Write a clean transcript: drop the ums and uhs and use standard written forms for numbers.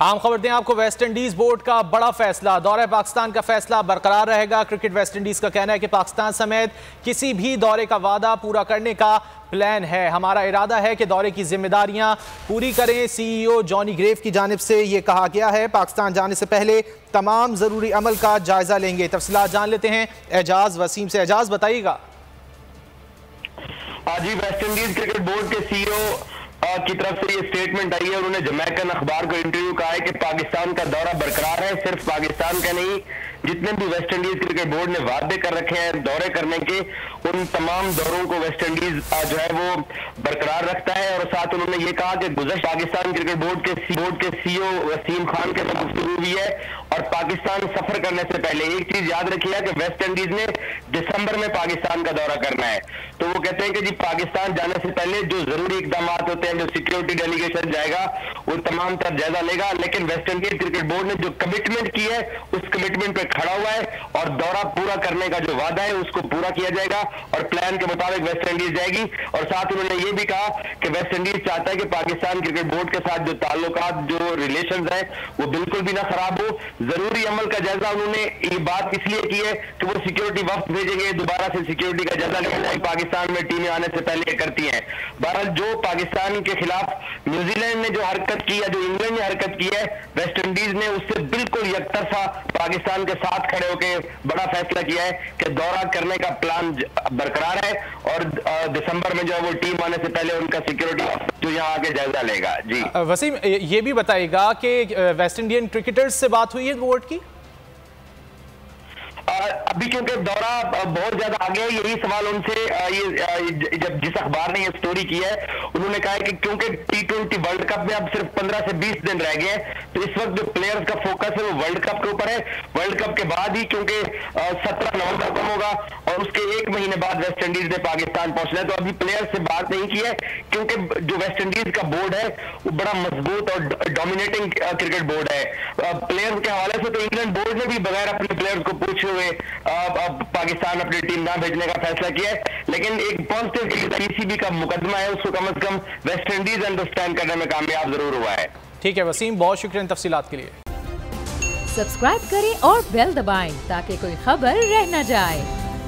आम खबर दें आपको, वेस्ट इंडीज बोर्ड का बड़ा फैसला, दौरे पाकिस्तान का फैसला बरकरार रहेगा। क्रिकेट वेस्ट इंडीज का कहना है कि पाकिस्तान समेत किसी भी दौरे का वादा पूरा करने का प्लान है। हमारा इरादा है कि दौरे की जिम्मेदारियां पूरी करें। सीईओ जॉनी ग्रेव की जानिब से यह कहा गया है। पाकिस्तान जाने से पहले तमाम जरूरी अमल का जायजा लेंगे। तफसीलात जान लेते हैं एजाज वसीम से। एजाज बताइएगा। जी, वेस्ट इंडीज क्रिकेट बोर्ड के सीईओ की तरफ से ये स्टेटमेंट आई है। उन्होंने जमैकन अखबार को इंटरव्यू कहा है कि पाकिस्तान का दौरा बरकरार है। सिर्फ पाकिस्तान का नहीं, जितने भी वेस्ट इंडीज क्रिकेट बोर्ड ने वादे कर रखे हैं दौरे करने के, उन तमाम दौरों को वेस्ट इंडीज जो है वो बरकरार रखता है। और साथ उन्होंने ये कहा कि गुज़श्ता पाकिस्तान क्रिकेट बोर्ड के सीईओ वसीम खान के साथ गुफ्तगू हुई है और पाकिस्तान सफर करने से पहले एक चीज याद रखिएगा कि वेस्ट इंडीज ने दिसंबर में पाकिस्तान का दौरा करना है। तो वो कहते हैं कि जी पाकिस्तान जाने से पहले जो जरूरी इकदाम होते हैं, जो सिक्योरिटी डेलीगेशन जाएगा वो तमाम तरह जायजा लेगा। लेकिन वेस्ट इंडीज क्रिकेट बोर्ड ने जो कमिटमेंट की है उस कमिटमेंट पे खड़ा हुआ है और दौरा पूरा करने का जो वादा है उसको पूरा किया जाएगा और प्लान के मुताबिक वेस्ट इंडीज जाएगी। और साथ उन्होंने ये भी कहा कि वेस्ट इंडीज चाहता है कि पाकिस्तान क्रिकेट बोर्ड के साथ जो ताल्लुकात, जो रिलेशंस हैं वो बिल्कुल भी ना खराब हो। जरूरी अमल का जायजा उन्होंने ये बात इसलिए की है कि वो सिक्योरिटी वक्त भेजेंगे, दोबारा से सिक्योरिटी का जायजा लिया जाए। पाकिस्तान में टीमें आने से पहले करती हैं। बहरहाल जो पाकिस्तान के खिलाफ न्यूजीलैंड ने जो हरकत की या जो इंग्लैंड ने हरकत की है, वेस्ट इंडीज ने उससे बिल्कुल यकतरफा पाकिस्तान के साथ खड़े होकर बड़ा फैसला किया है कि दौरा करने का प्लान बरकरार है और दिसंबर में जो है वो टीम आने से पहले उनका सिक्योरिटी जो यहाँ आके जायजा लेगा। जी वसीम, ये भी बताइएगा कि वेस्ट इंडियन क्रिकेटर्स से बात हुई है बोर्ड की? अभी क्योंकि दौरा बहुत ज्यादा आगे है, यही सवाल उनसे ये जब जिस अखबार ने ये स्टोरी की है उन्होंने कहा है कि क्योंकि T20 वर्ल्ड कप में अब सिर्फ 15 से 20 दिन रह गए हैं, तो इस वक्त जो प्लेयर्स का फोकस है वो वर्ल्ड कप के ऊपर है। वर्ल्ड कप के बाद ही क्योंकि 17 नवंबर को होगा और उसके एक महीने बाद वेस्ट इंडीज ने पाकिस्तान पहुंचना है, तो अभी प्लेयर्स से बात नहीं की है क्योंकि जो वेस्ट इंडीज का बोर्ड है वो बड़ा मजबूत और डोमिनेटिंग क्रिकेट बोर्ड है। प्लेयर्स के हवाले से तो इंग्लैंड बोर्ड ने भी बगैर अपने प्लेयर्स को पूछे हुए पाकिस्तान अपनी टीम ना भेजने का फैसला किया है। लेकिन एक पॉजिटिव पीसीबी का मुकदमा है, उसको कम से कम वेस्ट इंडीज अंडरस्टैंड करने में कामयाब जरूर हुआ है। ठीक है वसीम, बहुत शुक्रिया तफसीलात के लिए। सब्सक्राइब करें और बेल दबाएं ताकि कोई खबर रह न जाए।